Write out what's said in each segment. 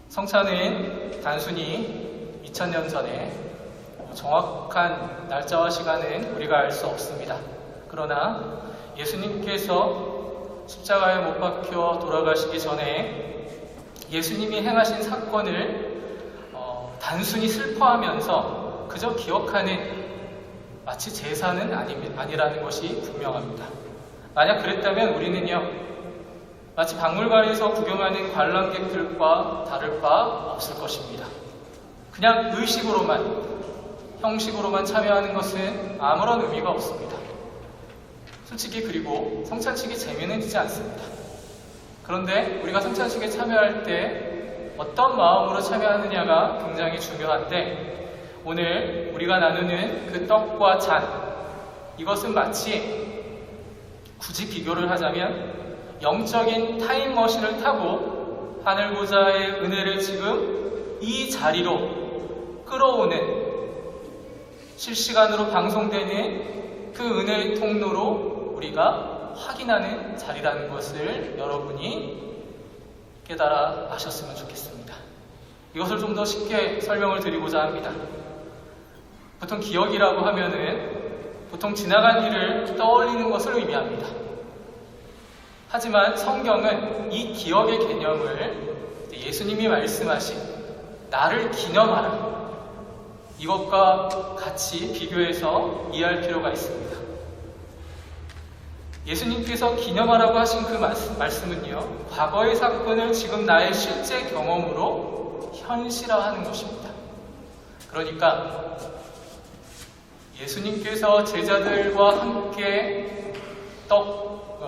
성찬은 단순히 2000년 전에 정확한 날짜와 시간은 우리가 알 수 없습니다. 그러나 예수님께서 십자가에 못 박혀 돌아가시기 전에 예수님이 행하신 사건을 단순히 슬퍼하면서 그저 기억하는 마치 제사는 아니라는 것이 분명합니다. 만약 그랬다면 우리는요, 마치 박물관에서 구경하는 관람객들과 다를 바 없을 것입니다. 그냥 의식으로만, 형식으로만 참여하는 것은 아무런 의미가 없습니다. 솔직히 그리고 성찬식이 재미는 있지 않습니다. 그런데 우리가 성찬식에 참여할 때 어떤 마음으로 참여하느냐가 굉장히 중요한데, 오늘 우리가 나누는 그 떡과 잔, 이것은 마치 굳이 비교를 하자면 영적인 타임머신을 타고 하늘보좌의 은혜를 지금 이 자리로 끌어오는, 실시간으로 방송되는 그 은혜의 통로로 우리가 확인하는 자리라는 것을 여러분이 깨달아 아셨으면 좋겠습니다. 이것을 좀 더 쉽게 설명을 드리고자 합니다. 보통 기억이라고 하면은 보통 지나간 일을 떠올리는 것을 의미합니다. 하지만 성경은 이 기억의 개념을 예수님이 말씀하신 나를 기념하라, 이것과 같이 비교해서 이해할 필요가 있습니다. 예수님께서 기념하라고 하신 그 말씀은요, 과거의 사건을 지금 나의 실제 경험으로 현실화하는 것입니다. 그러니까 예수님께서 제자들과 함께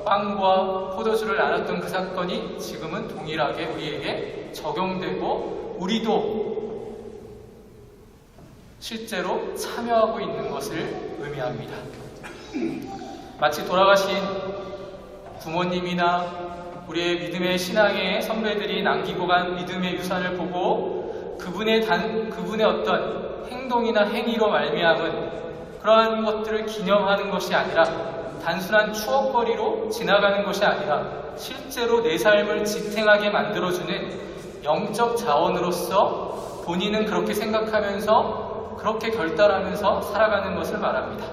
빵과 포도주를 나눴던 그 사건이 지금은 동일하게 우리에게 적용되고 우리도 실제로 참여하고 있는 것을 의미합니다. 마치 돌아가신 부모님이나 우리의 믿음의 신앙의 선배들이 남기고 간 믿음의 유산을 보고 그분의 어떤 행동이나 행위로 말미암은 그러한 것들을 기념하는 것이 아니라, 단순한 추억거리로 지나가는 것이 아니라 실제로 내 삶을 지탱하게 만들어주는 영적 자원으로서 본인은 그렇게 생각하면서 그렇게 결단하면서 살아가는 것을 말합니다.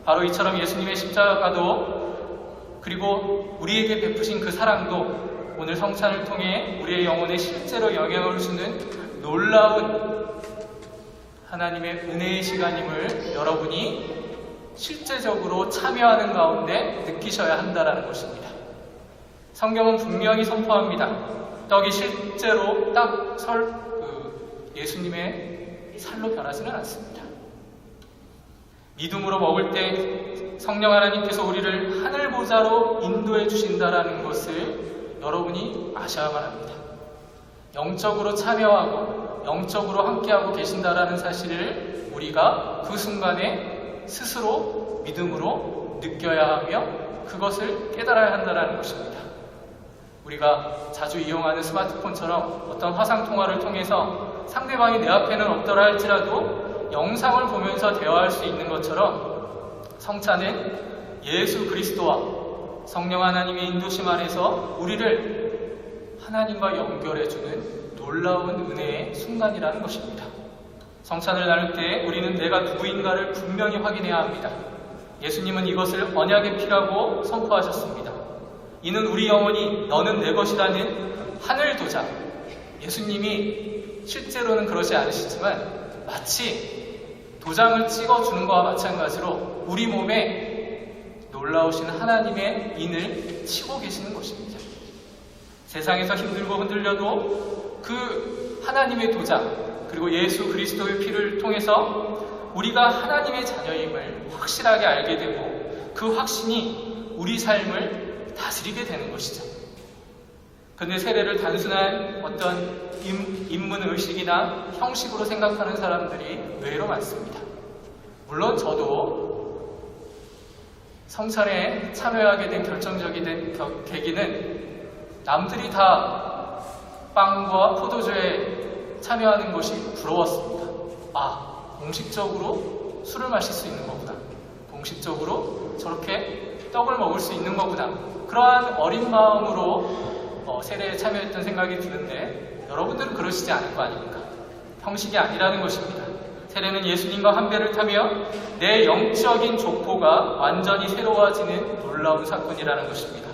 바로 이처럼 예수님의 십자가도, 그리고 우리에게 베푸신 그 사랑도 오늘 성찬을 통해 우리의 영혼에 실제로 영향을 주는 놀라운 하나님의 은혜의 시간임을 여러분이 실제적으로 참여하는 가운데 느끼셔야 한다는 것입니다. 성경은 분명히 선포합니다. 떡이 실제로 딱 예수님의 살로 변하지는 않습니다. 믿음으로 먹을 때 성령 하나님께서 우리를 하늘보좌로 인도해 주신다는 것을 여러분이 아셔야만 합니다. 영적으로 참여하고 영적으로 함께하고 계신다라는 사실을 우리가 그 순간에 스스로 믿음으로 느껴야 하며 그것을 깨달아야 한다는 것입니다. 우리가 자주 이용하는 스마트폰처럼 어떤 화상통화를 통해서 상대방이 내 앞에는 없더라 할지라도 영상을 보면서 대화할 수 있는 것처럼 성찬은 예수 그리스도와 성령 하나님의 인도심 안에서 우리를 하나님과 연결해주는 놀라운 은혜의 순간이라는 것입니다. 성찬을 나눌 때 우리는 내가 누구인가를 분명히 확인해야 합니다. 예수님은 이것을 언약의 피라고 선포하셨습니다. 이는 우리 영혼이 너는 내 것이라는 하늘 도장. 예수님이 실제로는 그러지 않으시지만 마치 도장을 찍어주는 것과 마찬가지로 우리 몸에 놀라우신 하나님의 인을 치고 계시는 것입니다. 세상에서 힘들고 흔들려도 그 하나님의 도장, 그리고 예수 그리스도의 피를 통해서 우리가 하나님의 자녀임을 확실하게 알게 되고 그 확신이 우리 삶을 다스리게 되는 것이죠. 근데 세례를 단순한 어떤 인문의식이나 형식으로 생각하는 사람들이 의외로 많습니다. 물론 저도 성찬에 참여하게 된 결정적인 계기는 남들이 다 빵과 포도주에 참여하는 것이 부러웠습니다. 공식적으로 술을 마실 수 있는 거구나. 공식적으로 저렇게 떡을 먹을 수 있는 거구나. 그러한 어린 마음으로 세례에 참여했던 생각이 드는데 여러분들은 그러시지 않을 거 아닙니까? 형식이 아니라는 것입니다. 세례는 예수님과 한 배를 타며 내 영적인 족보가 완전히 새로워지는 놀라운 사건이라는 것입니다.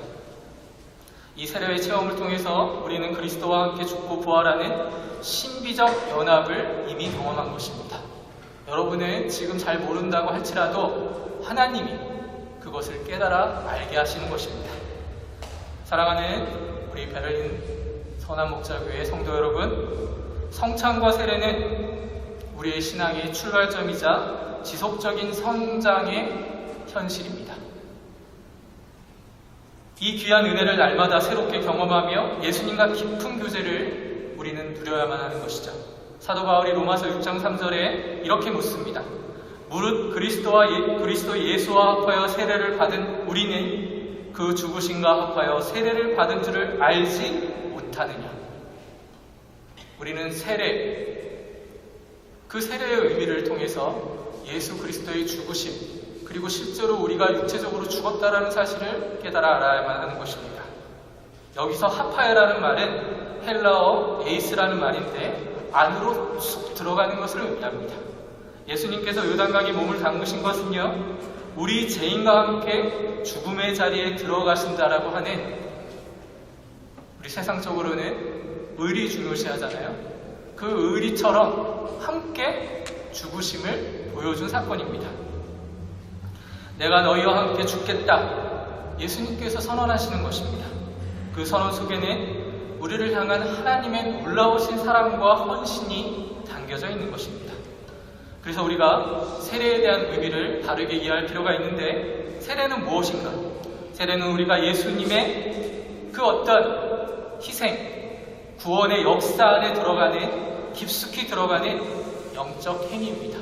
이 세례의 체험을 통해서 우리는 그리스도와 함께 죽고 부활하는 신비적 연합을 이미 경험한 것입니다. 여러분은 지금 잘 모른다고 할지라도 하나님이 그것을 깨달아 알게 하시는 것입니다. 사랑하는 우리 베를린 선한목자교회 성도 여러분, 성찬과 세례는 우리의 신앙의 출발점이자 지속적인 성장의 현실입니다. 이 귀한 은혜를 날마다 새롭게 경험하며 예수님과 깊은 교제를 우리는 누려야만 하는 것이죠. 사도 바울이 로마서 6장 3절에 이렇게 묻습니다. 무릇 그리스도 예수와 합하여 세례를 받은 우리는 그 죽으심과 합하여 세례를 받은 줄을 알지 못하느냐. 우리는 그 세례의 의미를 통해서 예수 그리스도의 죽으심, 그리고 실제로 우리가 육체적으로 죽었다라는 사실을 깨달아 알아야만 하는 것입니다. 여기서 하파에라는 말은 헬라어 에이스라는 말인데 안으로 쑥 들어가는 것을 의미합니다. 예수님께서 요단강에 몸을 담그신 것은요, 우리 죄인과 함께 죽음의 자리에 들어가신다라고 하는, 우리 세상적으로는 의리 중요시하잖아요. 그 의리처럼 함께 죽으심을 보여준 사건입니다. 내가 너희와 함께 죽겠다. 예수님께서 선언하시는 것입니다. 그 선언 속에는 우리를 향한 하나님의 놀라우신 사랑과 헌신이 담겨져 있는 것입니다. 그래서 우리가 세례에 대한 의미를 다르게 이해할 필요가 있는데, 세례는 무엇인가? 세례는 우리가 예수님의 그 어떤 희생, 구원의 역사 안에 들어가는, 깊숙이 들어가는 영적 행위입니다.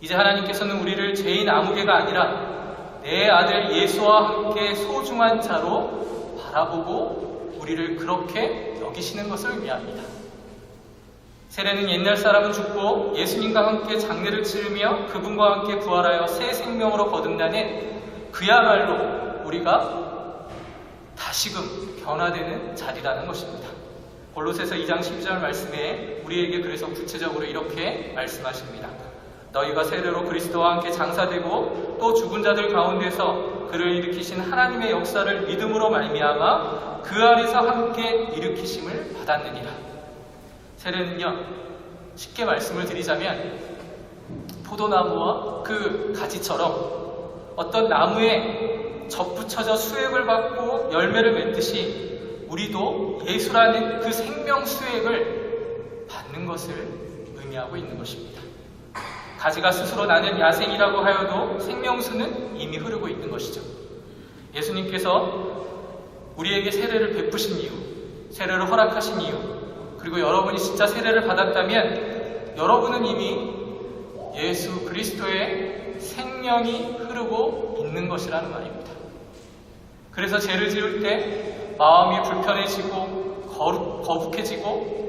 이제 하나님께서는 우리를 죄인 아무개가 아니라 내 아들 예수와 함께 소중한 자로 바라보고 우리를 그렇게 여기시는 것을 의미합니다. 세례는 옛날 사람은 죽고 예수님과 함께 장례를 치르며 그분과 함께 부활하여 새 생명으로 거듭나는, 그야말로 우리가 다시금 변화되는 자리라는 것입니다. 골로새서 2장 10절 말씀에 우리에게 그래서 구체적으로 이렇게 말씀하십니다. 너희가 세례로 그리스도와 함께 장사되고 또 죽은 자들 가운데서 그를 일으키신 하나님의 역사를 믿음으로 말미암아 그 안에서 함께 일으키심을 받았느니라. 세례는요, 쉽게 말씀을 드리자면 포도나무와 그 가지처럼 어떤 나무에 접붙여져 수액을 받고 열매를 맺듯이 우리도 예수라는 그 생명 수액을 받는 것을 의미하고 있는 것입니다. 가지가 스스로 나는 야생이라고 하여도 생명수는 이미 흐르고 있는 것이죠. 예수님께서 우리에게 세례를 베푸신 이유, 세례를 허락하신 이유, 그리고 여러분이 진짜 세례를 받았다면 여러분은 이미 예수 그리스도의 생명이 흐르고 있는 것이라는 말입니다. 그래서 죄를 지을 때 마음이 불편해지고 거북해지고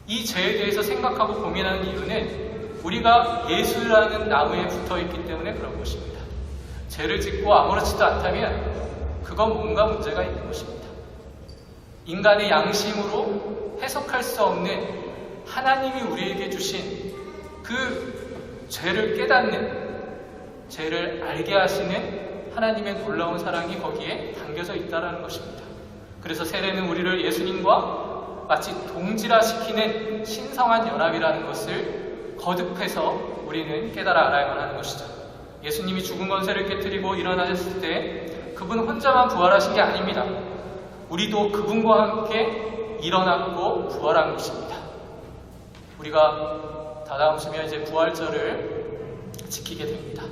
이 죄에 대해서 생각하고 고민하는 이유는 우리가 예수라는 나무에 붙어있기 때문에 그런 것입니다. 죄를 짓고 아무렇지도 않다면 그건 뭔가 문제가 있는 것입니다. 인간의 양심으로 해석할 수 없는 하나님이 우리에게 주신 그 죄를 깨닫는, 죄를 알게 하시는 하나님의 놀라운 사랑이 거기에 담겨져 있다는 것입니다. 그래서 세례는 우리를 예수님과 마치 동질화시키는 신성한 연합이라는 것을 거듭해서 우리는 깨달아 알아야만 하는 것이죠. 예수님이 죽은 권세를 깨뜨리고 일어나셨을 때 그분 혼자만 부활하신 게 아닙니다. 우리도 그분과 함께 일어났고 부활한 것입니다. 우리가 다다음 주면 이제 부활절을 지키게 됩니다.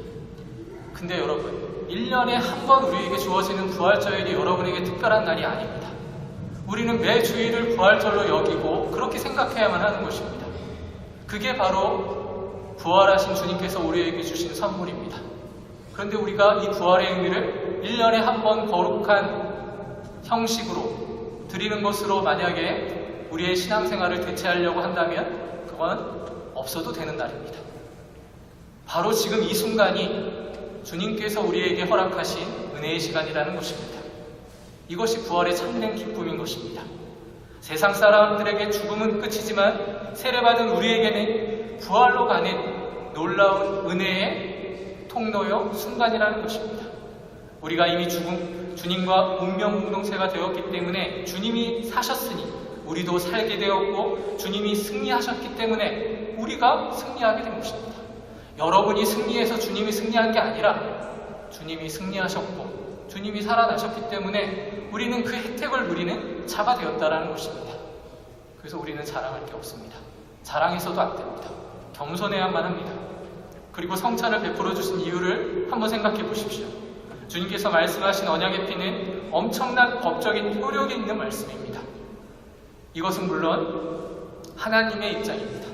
근데 여러분, 1년에 한 번 우리에게 주어지는 부활절이 여러분에게 특별한 날이 아닙니다. 우리는 매 주일을 부활절로 여기고 그렇게 생각해야만 하는 것입니다. 그게 바로 부활하신 주님께서 우리에게 주신 선물입니다. 그런데 우리가 이 부활의 의미를 1년에 한 번 거룩한 형식으로 드리는 것으로 만약에 우리의 신앙생활을 대체하려고 한다면 그건 없어도 되는 날입니다. 바로 지금 이 순간이 주님께서 우리에게 허락하신 은혜의 시간이라는 것입니다. 이것이 부활의 참된 기쁨인 것입니다. 세상 사람들에게 죽음은 끝이지만 세례받은 우리에게는 부활로 가는 놀라운 은혜의 통로요 순간이라는 것입니다. 우리가 이미 주님과 운명 공동체가 되었기 때문에 주님이 사셨으니 우리도 살게 되었고 주님이 승리하셨기 때문에 우리가 승리하게 된 것입니다. 여러분이 승리해서 주님이 승리한 게 아니라 주님이 승리하셨고 주님이 살아나셨기 때문에 우리는 그 혜택을 누리는 자가 되었다라는 것입니다. 그래서 우리는 자랑할 게 없습니다. 자랑해서도 안 됩니다. 겸손해야만 합니다. 그리고 성찬을 베풀어 주신 이유를 한번 생각해 보십시오. 주님께서 말씀하신 언약의 피는 엄청난 법적인 효력이 있는 말씀입니다. 이것은 물론 하나님의 입장입니다.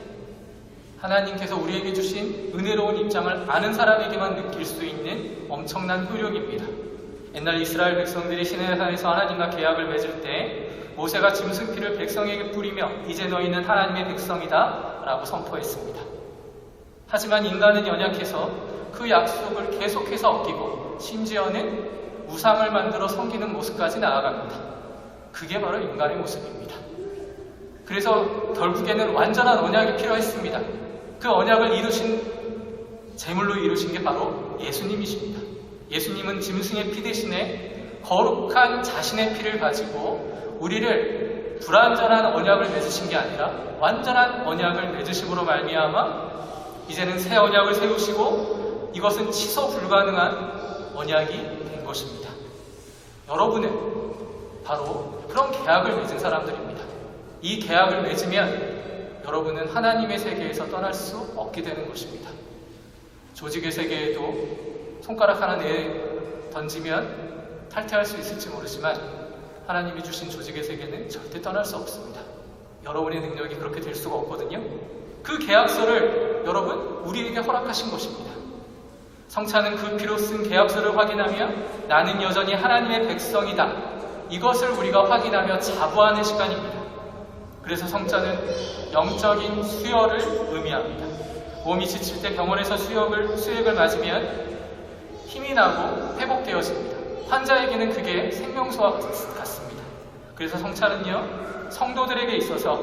하나님께서 우리에게 주신 은혜로운 입장을 아는 사람에게만 느낄 수 있는 엄청난 효력입니다. 옛날 이스라엘 백성들이 시내산에서 하나님과 계약을 맺을 때 모세가 짐승피를 백성에게 뿌리며 이제 너희는 하나님의 백성이다 라고 선포했습니다. 하지만 인간은 연약해서 그 약속을 계속해서 어기고 심지어는 우상을 만들어 섬기는 모습까지 나아갑니다. 그게 바로 인간의 모습입니다. 그래서 결국에는 완전한 언약이 필요했습니다. 그 언약을 제물로 이루신 게 바로 예수님이십니다. 예수님은 짐승의 피 대신에 거룩한 자신의 피를 가지고 우리를 불완전한 언약을 맺으신 게 아니라 완전한 언약을 맺으심으로 말미암아 이제는 새 언약을 세우시고 이것은 취소 불가능한 언약이 된 것입니다. 여러분은 바로 그런 계약을 맺은 사람들입니다. 이 계약을 맺으면 여러분은 하나님의 세계에서 떠날 수 없게 되는 것입니다. 조직의 세계에도 손가락 하나 던지면 탈퇴할 수 있을지 모르지만 하나님이 주신 조직의 세계는 절대 떠날 수 없습니다. 여러분의 능력이 그렇게 될 수가 없거든요. 그 계약서를 여러분 우리에게 허락하신 것입니다. 성찬은 그 피로 쓴 계약서를 확인하며 나는 여전히 하나님의 백성이다. 이것을 우리가 확인하며 자부하는 시간입니다. 그래서 성찬은 영적인 수혈을 의미합니다. 몸이 지칠 때 병원에서 수액을 맞으면 힘이 나고 회복되어집니다. 환자에게는 그게 생명수와 같습니다. 그래서 성찬은요, 성도들에게 있어서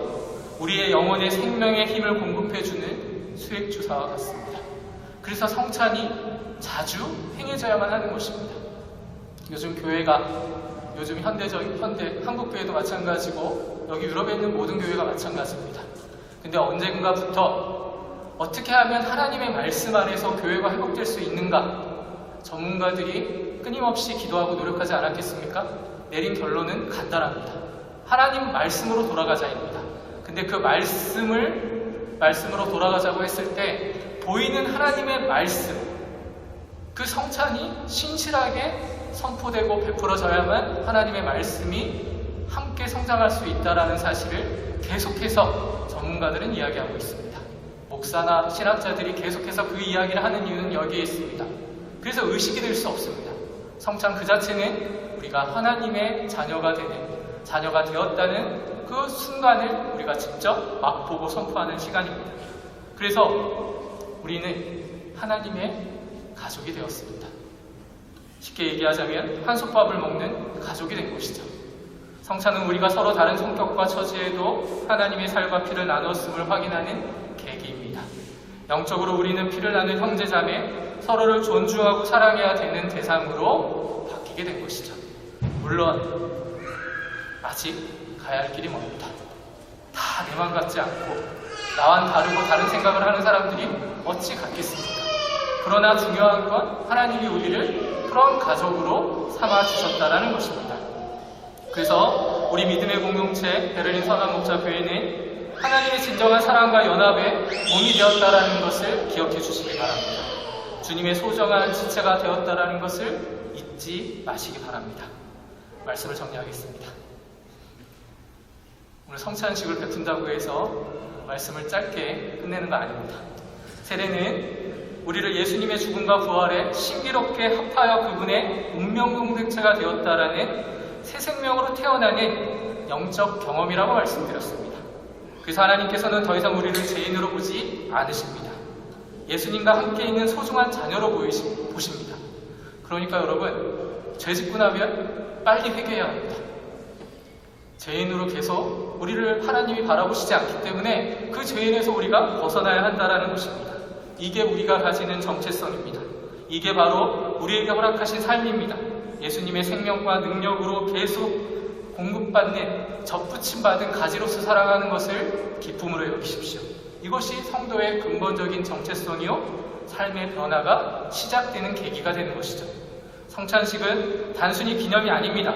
우리의 영혼의 생명의 힘을 공급해주는 수액주사와 같습니다. 그래서 성찬이 자주 행해져야만 하는 것입니다. 요즘 한국교회도 마찬가지고 여기 유럽에 있는 모든 교회가 마찬가지입니다. 근데 언젠가부터 어떻게 하면 하나님의 말씀 안에서 교회가 회복될 수 있는가? 전문가들이 끊임없이 기도하고 노력하지 않았겠습니까? 내린 결론은 간단합니다. 하나님 말씀으로 돌아가자입니다. 근데 그 말씀으로 돌아가자고 했을 때 보이는 하나님의 말씀, 그 성찬이 신실하게 선포되고 베풀어져야만 하나님의 말씀이 함께 성장할 수 있다는 사실을 계속해서 전문가들은 이야기하고 있습니다. 목사나 신학자들이 계속해서 그 이야기를 하는 이유는 여기에 있습니다. 그래서 의식이 될 수 없습니다. 성찬 그 자체는 우리가 하나님의 자녀가 되었다는 그 순간을 우리가 직접 맛보고 선포하는 시간입니다. 그래서 우리는 하나님의 가족이 되었습니다. 쉽게 얘기하자면 한솥밥을 먹는 가족이 된 것이죠. 성찬은 우리가 서로 다른 성격과 처지에도 하나님의 살과 피를 나눴음을 확인하는 계기입니다. 영적으로 우리는 피를 나눈 형제자매, 서로를 존중하고 사랑해야 되는 대상으로 바뀌게 된 것이죠. 물론 아직 가야 할 길이 멉니다. 다 내 맘 같지 않고 나와는 다르고 다른 생각을 하는 사람들이 어찌 같겠습니까? 그러나 중요한 건 하나님이 우리를 그런 가족으로 삼아주셨다는 것입니다. 그래서 우리 믿음의 공동체 베를린 선한목자교회는 하나님의 진정한 사랑과 연합의 몸이 되었다는 것을 기억해 주시기 바랍니다. 주님의 소정한 지체가 되었다는 것을 잊지 마시기 바랍니다. 말씀을 정리하겠습니다. 오늘 성찬식을 베푼다고 해서 말씀을 짧게 끝내는 거 아닙니다. 세례는 우리를 예수님의 죽음과 부활에 신비롭게 합하여 그분의 운명 공동체가 되었다라는 새 생명으로 태어나는 영적 경험이라고 말씀드렸습니다. 그래서 하나님께서는 더 이상 우리를 죄인으로 보지 않으십니다. 예수님과 함께 있는 소중한 자녀로 보십니다. 그러니까 여러분, 죄 짓고 나면 빨리 회개해야 합니다. 죄인으로 계속 우리를 하나님이 바라보시지 않기 때문에 그 죄인에서 우리가 벗어나야 한다는 것입니다. 이게 우리가 가지는 정체성입니다. 이게 바로 우리에게 허락하신 삶입니다. 예수님의 생명과 능력으로 계속 공급받는 접붙임받은 가지로서 살아가는 것을 기쁨으로 여기십시오. 이것이 성도의 근본적인 정체성이요, 삶의 변화가 시작되는 계기가 되는 것이죠. 성찬식은 단순히 기념이 아닙니다.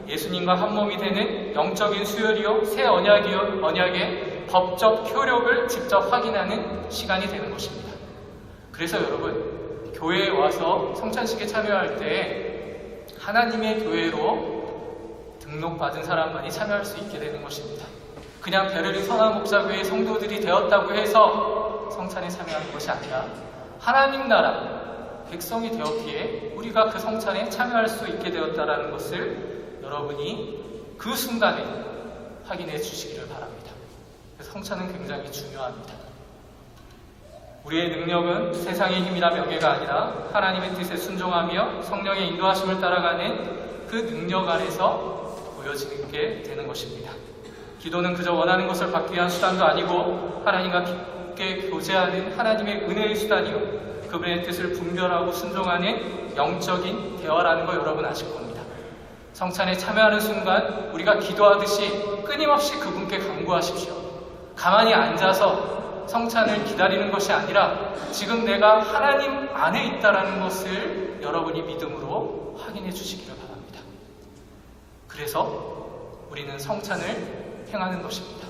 예수님과 한 몸이 되는 영적인 수혈이요, 새 언약의 법적 효력을 직접 확인하는 시간이 되는 것입니다. 그래서 여러분, 교회에 와서 성찬식에 참여할 때 하나님의 교회로 등록받은 사람만이 참여할 수 있게 되는 것입니다. 그냥 베를린 선한목자교회 성도들이 되었다고 해서 성찬에 참여하는 것이 아니라 하나님 나라 백성이 되었기에 우리가 그 성찬에 참여할 수 있게 되었다는 것을 여러분이 그 순간에 확인해 주시기를 바랍니다. 그래서 성찬은 굉장히 중요합니다. 우리의 능력은 세상의 힘이나 명예가 아니라 하나님의 뜻에 순종하며 성령의 인도하심을 따라가는 그 능력 안에서 보여지는 게 되는 것입니다. 기도는 그저 원하는 것을 받기 위한 수단도 아니고 하나님과 깊게 교제하는 하나님의 은혜의 수단이요, 그분의 뜻을 분별하고 순종하는 영적인 대화라는 거 여러분 아실 겁니다. 성찬에 참여하는 순간 우리가 기도하듯이 끊임없이 그분께 간구하십시오. 가만히 앉아서 성찬을 기다리는 것이 아니라 지금 내가 하나님 안에 있다는 것을 여러분이 믿음으로 확인해 주시기를 바랍니다. 그래서 우리는 성찬을 행하는 것입니다.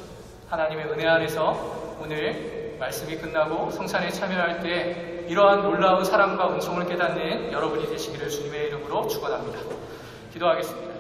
하나님의 은혜 안에서 오늘 말씀이 끝나고 성찬에 참여할 때 이러한 놀라운 사랑과 은총을 깨닫는 여러분이 되시기를 주님의 이름으로 축원합니다. 기도하겠습니다.